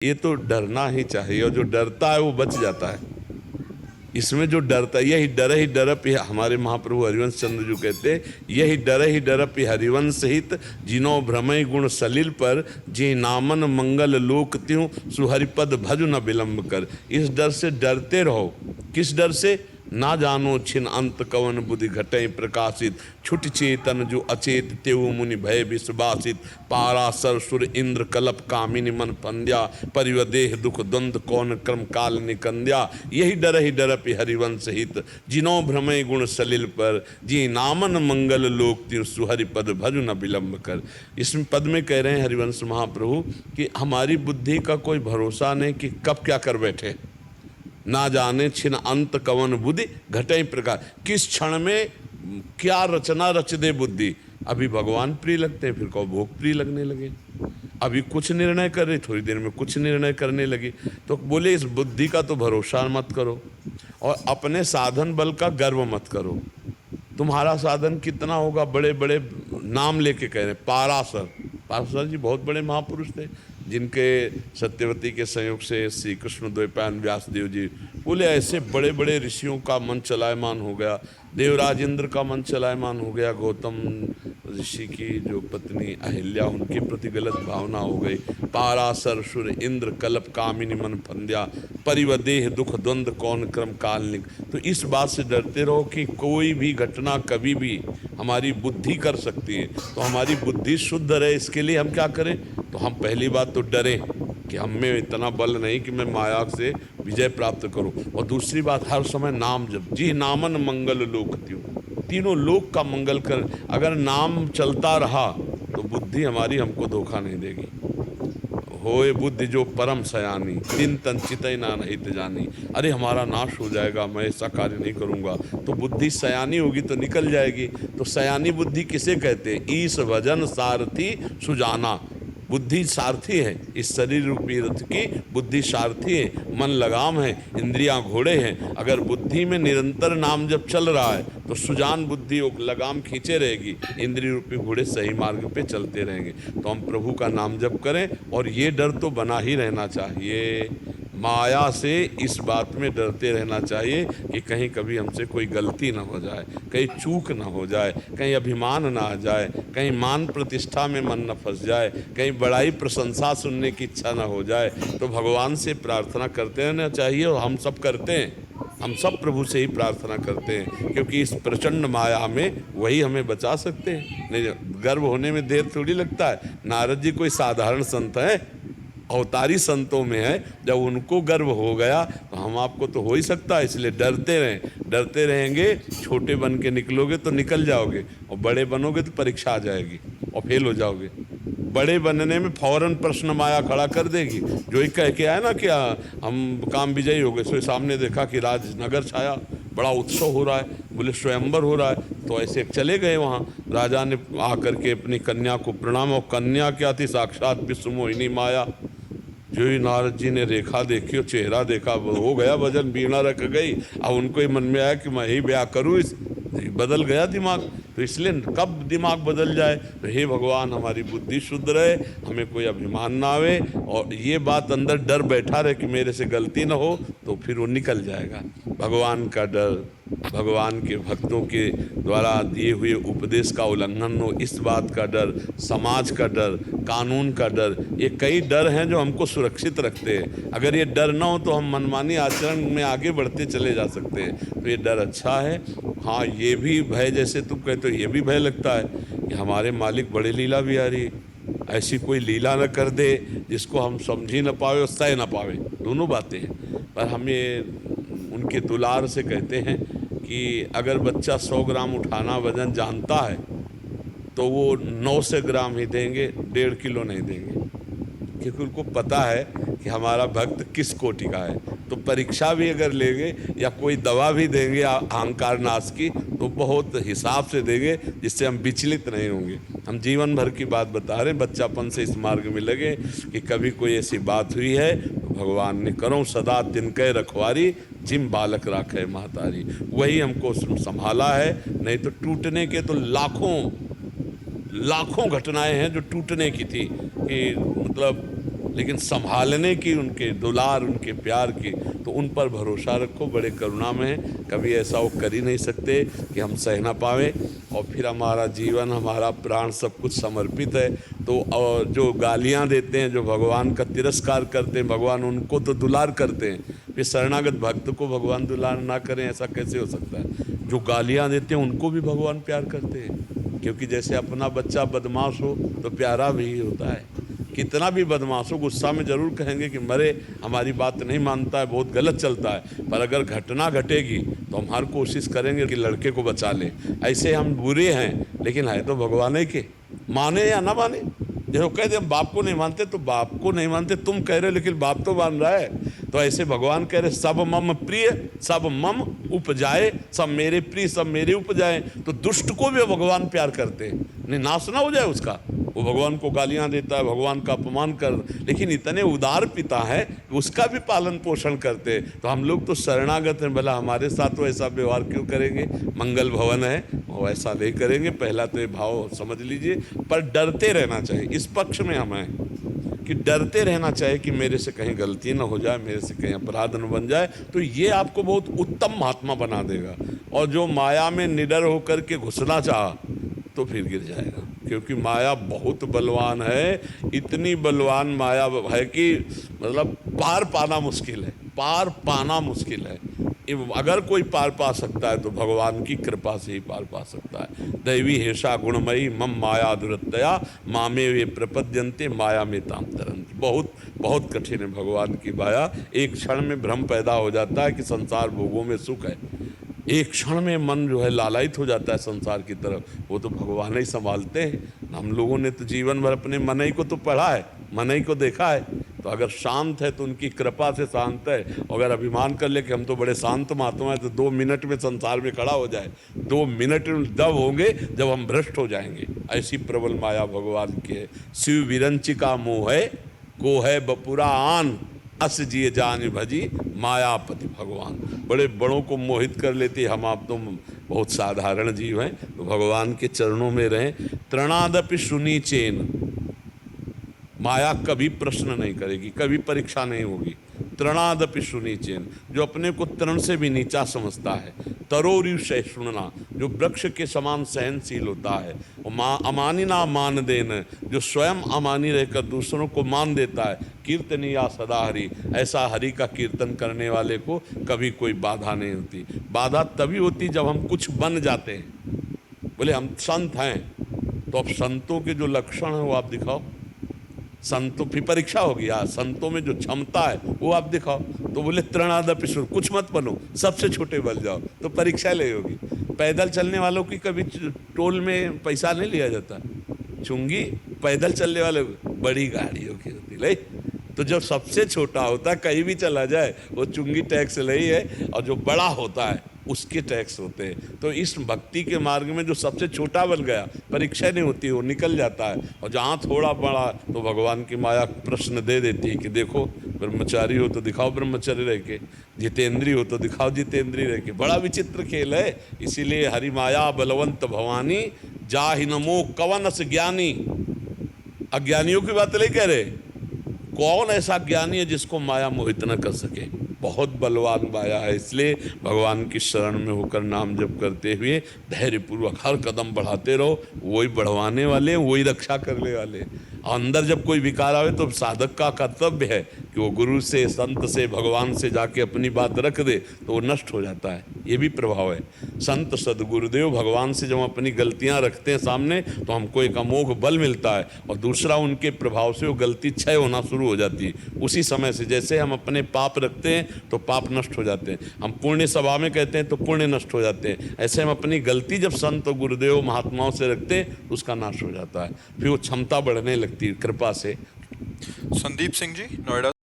ये तो डरना ही चाहिए, और जो डरता है वो बच जाता है। इसमें जो डरता है, यही डर ही डरप, हमारे महाप्रभु हरिवंश चंद्र जी कहते, यही डर ही डरप हरिवंश हित, जिनो भ्रमय गुण सलिल पर, जी नामन मंगल लोक त्यों, सुहरिपद भजु न विलंब कर। इस डर से डरते रहो। किस डर से? ना जानो छिन अंत कवन बुद्धि घटय प्रकाशित, छुट चेतन जो अचेत तेव मुनि भय विश्वासित, पारासर सुर इंद्र कलप कामिनी मन फंद्या, परिवदेह दुख द्वंद कौन क्रम काल निकंद्या, यही डर हरिवंश हित, जिनो भ्रमय गुण सलिल पर, जी नामन मंगल लोक त्यों, सुहरि पद भजु न विलंब कर। इसमें पद में कह रहे हैं हरिवंश महाप्रभु कि हमारी बुद्धि का कोई भरोसा नहीं कि कब क्या कर बैठे। ना जाने छिन अंत कवन बुद्धि घटई प्रकार, किस क्षण में क्या रचना रच दे बुद्धि। अभी भगवान प्रिय लगते हैं, फिर को भोग प्रिय लगने लगे। अभी कुछ निर्णय कर रहे, थोड़ी देर में कुछ निर्णय करने लगी। तो बोले इस बुद्धि का तो भरोसा मत करो, और अपने साधन बल का गर्व मत करो। तुम्हारा साधन कितना होगा? बड़े बड़े नाम लेके कह रहे, पारासर, पारासर जी बहुत बड़े महापुरुष थे, जिनके सत्यवती के संयोग से श्री कृष्ण द्वैपायन व्यासदेव जी बोले ऐसे बड़े बड़े ऋषियों का मन चलायमान हो गया, देवराज इंद्र का मन चलायमान हो गया, गौतम ऋषि की जो पत्नी अहिल्या उनके प्रति गलत भावना हो गई, पारासर सुर इंद्र कलप कामिनी मन फंद्या, परिवदेह दुख द्वंद कौन क्रम काल निक। तो इस बात से डरते रहो कि कोई भी घटना कभी भी हमारी बुद्धि कर सकती है। तो हमारी बुद्धि शुद्ध रहे, इसके लिए हम क्या करें? तो हम पहली बात तो डरें कि हम में इतना बल नहीं कि मैं माया से विजय प्राप्त करूं, और दूसरी बात हर समय नाम जप, जी नामन मंगल लोक त्यों, तीनों लोक का मंगल कर। अगर नाम चलता रहा तो बुद्धि हमारी हमको धोखा नहीं देगी। होए बुद्धि जो परम सयानी, दिन तन चितई ना नहीं जानी। अरे हमारा नाश हो जाएगा, मैं ऐसा कार्य नहीं करूँगा, तो बुद्धि सयानी होगी तो निकल जाएगी। तो सयानी बुद्धि किसे कहते हैं? ईश भजन सारथी सुजाना। बुद्धि सारथी है, इस शरीर रूपी रथ की बुद्धि सारथी है, मन लगाम है, इंद्रियां घोड़े हैं। अगर बुद्धि में निरंतर नाम जब चल रहा है तो सुजान बुद्धि लगाम खींचे रहेगी, इंद्रिय रूपी घोड़े सही मार्ग पे चलते रहेंगे। तो हम प्रभु का नाम जप करें, और ये डर तो बना ही रहना चाहिए। माया से इस बात में डरते रहना चाहिए कि कहीं कभी हमसे कोई गलती ना हो जाए, कहीं चूक ना हो जाए, कहीं अभिमान ना आ जाए, कहीं मान प्रतिष्ठा में मन न फंस जाए, कहीं बड़ाई प्रशंसा सुनने की इच्छा ना हो जाए। तो भगवान से प्रार्थना करते रहना चाहिए, और हम सब करते हैं, हम सब प्रभु से ही प्रार्थना करते हैं, क्योंकि इस प्रचंड माया में वही हमें बचा सकते हैं। नहीं, गर्व होने में देर थोड़ी लगता है। नारद जी कोई साधारण संत है? अवतारी संतों में है, जब उनको गर्व हो गया तो हम आपको तो हो ही सकता है। इसलिए डरते रहें, डरते रहेंगे, छोटे बन के निकलोगे तो निकल जाओगे, और बड़े बनोगे तो परीक्षा आ जाएगी और फेल हो जाओगे। बड़े बनने में फौरन प्रश्न माया खड़ा कर देगी। जो एक कह के आया ना कि हम काम विजयी हो गए, सो सामने देखा कि राजनगर छाया, बड़ा उत्सव हो रहा है, बोले स्वयंवर हो रहा है, तो ऐसे चले गए वहाँ। राजा ने आकर के अपनी कन्या को प्रणाम, और कन्या क्या थी? साक्षात विश्वमोहिनी माया। जो ही नारद जी ने रेखा देखी और चेहरा देखा, हो गया वजन, बीणा रख गई। अब उनको ही मन में आया कि मैं ही ब्याह करूँ, इस बदल गया दिमाग। तो इसलिए कब दिमाग बदल जाए, तो हे भगवान हमारी बुद्धि शुद्ध रहे, हमें कोई अभिमान ना आवे, और ये बात अंदर डर बैठा रहे कि मेरे से गलती ना हो, तो फिर वो निकल जाएगा। भगवान का डर, भगवान के भक्तों के द्वारा दिए हुए उपदेश का उल्लंघन हो, इस बात का डर, समाज का डर, कानून का डर, ये कई डर हैं जो हमको सुरक्षित रखते हैं। अगर ये डर ना हो तो हम मनमानी आचरण में आगे बढ़ते चले जा सकते हैं। तो ये डर अच्छा है। हाँ, ये भी भय, जैसे तुम कहते हो, ये भी भय लगता है कि हमारे मालिक बड़े लीला बिहारी, ऐसी कोई लीला न कर दे जिसको हम समझ ही न पावे और सह न पावे। दोनों बातें हैं। पर हम ये उनके दुलार से कहते हैं कि अगर बच्चा 100 ग्राम उठाना वजन जानता है तो वो 900 ग्राम ही देंगे, 1.5 किलो नहीं देंगे, क्योंकि उनको पता है कि हमारा भक्त किस कोटि का है। तो परीक्षा भी अगर लेंगे या कोई दवा भी देंगे अहंकार नाश की, तो बहुत हिसाब से देंगे, जिससे हम विचलित नहीं होंगे। हम जीवन भर की बात बता रहे हैं, बच्चापन से इस मार्ग में लगे कि कभी कोई ऐसी बात हुई है तो भगवान ने करो सदा तिनके रखवारी, जिम बालक राखे महतारी। वही हमको संभाला है, नहीं तो टूटने के तो लाखों घटनाएं हैं जो टूटने की थी। कि मतलब लेकिन संभालने की, उनके दुलार, उनके प्यार की, तो उन पर भरोसा रखो, बड़े करुणा में हैं। कभी ऐसा वो कर ही नहीं सकते कि हम सह ना पावें और फिर हमारा जीवन, हमारा प्राण सब कुछ समर्पित है। तो और जो गालियां देते हैं, जो भगवान का तिरस्कार करते हैं, भगवान उनको तो दुलार करते हैं, फिर शरणागत भक्त को भगवान दुलार ना करें, ऐसा कैसे हो सकता है? जो गालियां देते हैं उनको भी भगवान प्यार करते हैं, क्योंकि जैसे अपना बच्चा बदमाश हो तो प्यारा भी होता है। कितना भी बदमाश हो, गुस्सा में ज़रूर कहेंगे कि मरे, हमारी बात नहीं मानता है, बहुत गलत चलता है, पर अगर घटना घटेगी तो हम हर कोशिश करेंगे कि लड़के को बचा लें। ऐसे हम बुरे हैं, लेकिन है तो भगवान ही के, माने या ना माने। जैसे कहते हम बाप को नहीं मानते, तो बाप को नहीं मानते तुम कह रहे हो, लेकिन बाप तो मान रहा है। तो ऐसे भगवान कह रहे सब मम प्रिय सब मम उपजाए, सब मेरे प्रिय सब मेरे उपजाए। तो दुष्ट को भी भगवान प्यार करते हैं, नहीं नाश ना हो जाए उसका। वो भगवान को गालियां देता है, भगवान का अपमान कर, लेकिन इतने उदार पिता है कि उसका भी पालन पोषण करते। तो हम लोग तो शरणागत हैं, भला हमारे साथ वो ऐसा व्यवहार क्यों करेंगे? मंगल भवन है, वो ऐसा नहीं करेंगे। पहला तो ये भाव समझ लीजिए। पर डरते रहना चाहिए, इस पक्ष में हम हैं कि डरते रहना चाहिए कि मेरे से कहीं गलती ना हो जाए, मेरे से कहीं अपराध न बन जाए। तो ये आपको बहुत उत्तम महात्मा बना देगा। और जो माया में निडर होकर के घुसना चाहा तो फिर गिर जाएगा, क्योंकि माया बहुत बलवान है। इतनी बलवान माया है कि मतलब पार पाना मुश्किल है, पार पाना मुश्किल है। अगर कोई पार पा सकता है तो भगवान की कृपा से ही पार पा सकता है। दैवी हेषा गुणमयी मम माया दुरतया मामे वे प्रपद्यन्ते माया में ताम तरंती। बहुत बहुत कठिन है भगवान की माया। एक क्षण में भ्रम पैदा हो जाता है कि संसार भोगों में सुख है, एक क्षण में मन जो है लालायित हो जाता है संसार की तरफ। वो तो भगवान ही संभालते हैं। हम लोगों ने तो जीवन भर अपने मन ही को तो पढ़ा है, मन ही को देखा है। तो अगर शांत है तो उनकी कृपा से शांत है। अगर अभिमान कर ले कि हम तो बड़े शांत महात्मा हैं, तो 2 मिनट में संसार में खड़ा हो जाए। 2 मिनट तब होंगे जब हम भ्रष्ट हो जाएंगे। ऐसी प्रबल माया भगवान की है। शिव विरंचिका मोह है को है बपुरा आन, अस जिए जान भजी मायापति भगवान। बड़े बड़ों को मोहित कर लेते, हम आप तो बहुत साधारण जीव हैं। तो भगवान के चरणों में रहें। तृणादपि सुनीचेन, माया कभी प्रश्न नहीं करेगी, कभी परीक्षा नहीं होगी। तृणादपि सुनीचेन, जो अपने को तृण से भी नीचा समझता है। तरोरिव सहिष्णुना, जो वृक्ष के समान सहनशील होता है। और अमानिना मान देन, जो स्वयं अमानी रहकर दूसरों को मान देता है। कीर्तनिया सदा हरि, ऐसा हरि का कीर्तन करने वाले को कभी कोई बाधा नहीं होती। बाधा तभी होती जब हम कुछ बन जाते हैं। बोले हम संत हैं, तो अब संतों के जो लक्षण हैं वो आप दिखाओ। संतों की परीक्षा होगी, आज संतों में जो क्षमता है वो आप दिखाओ। तो बोले तृणादपि सुर, कुछ मत बनो, सबसे छोटे बन जाओ, तो परीक्षा ले होगी। पैदल चलने वालों की कभी टोल में पैसा नहीं लिया जाता, चुंगी पैदल चलने वाले बड़ी गाड़ियों की होती ले। तो जब सबसे छोटा होता है, कहीं भी चला जाए वो चुंगी टैक्स ले ही है, और जो बड़ा होता है उसके टैक्स होते हैं। तो इस भक्ति के मार्ग में जो सबसे छोटा बन गया, परीक्षा नहीं होती, वो निकल जाता है। और जहाँ थोड़ा बड़ा तो भगवान की माया प्रश्न दे देती है कि देखो ब्रह्मचारी हो तो दिखाओ ब्रह्मचारी रह के, जितेंद्री हो तो दिखाओ जितेंद्री रह के। बड़ा विचित्र खेल है। इसीलिए हरि माया बलवंत भवानी जाहि नमो कवनस ज्ञानी। अज्ञानियों की बात नहीं कह रहे, कौन ऐसा ज्ञानी है जिसको माया मोहित न कर सके। बहुत बलवान माया है। इसलिए भगवान की शरण में होकर नाम जप करते हुए धैर्यपूर्वक हर कदम बढ़ाते रहो। वही बढ़वाने वाले, वही रक्षा करने वाले। अंदर जब कोई विकार आवे तो साधक का कर्तव्य है कि वो गुरु से, संत से, भगवान से जाके अपनी बात रख दे, तो वो नष्ट हो जाता है। ये भी प्रभाव है। संत सदगुरुदेव भगवान से जब हम अपनी गलतियां रखते हैं सामने, तो हमको एक अमोघ बल मिलता है। और दूसरा, उनके प्रभाव से वो गलती क्षय होना शुरू हो जाती है। उसी समय से जैसे हम अपने पाप रखते हैं तो पाप नष्ट हो जाते हैं, हम पुण्य सभा में कहते हैं तो पुण्य नष्ट हो जाते हैं। ऐसे हम अपनी गलती जब संत गुरुदेव महात्माओं से रखते हैं तो उसका नाश हो जाता है। फिर वो क्षमता बढ़ने लगती है कृपा से। संदीप सिंह जी नोएडा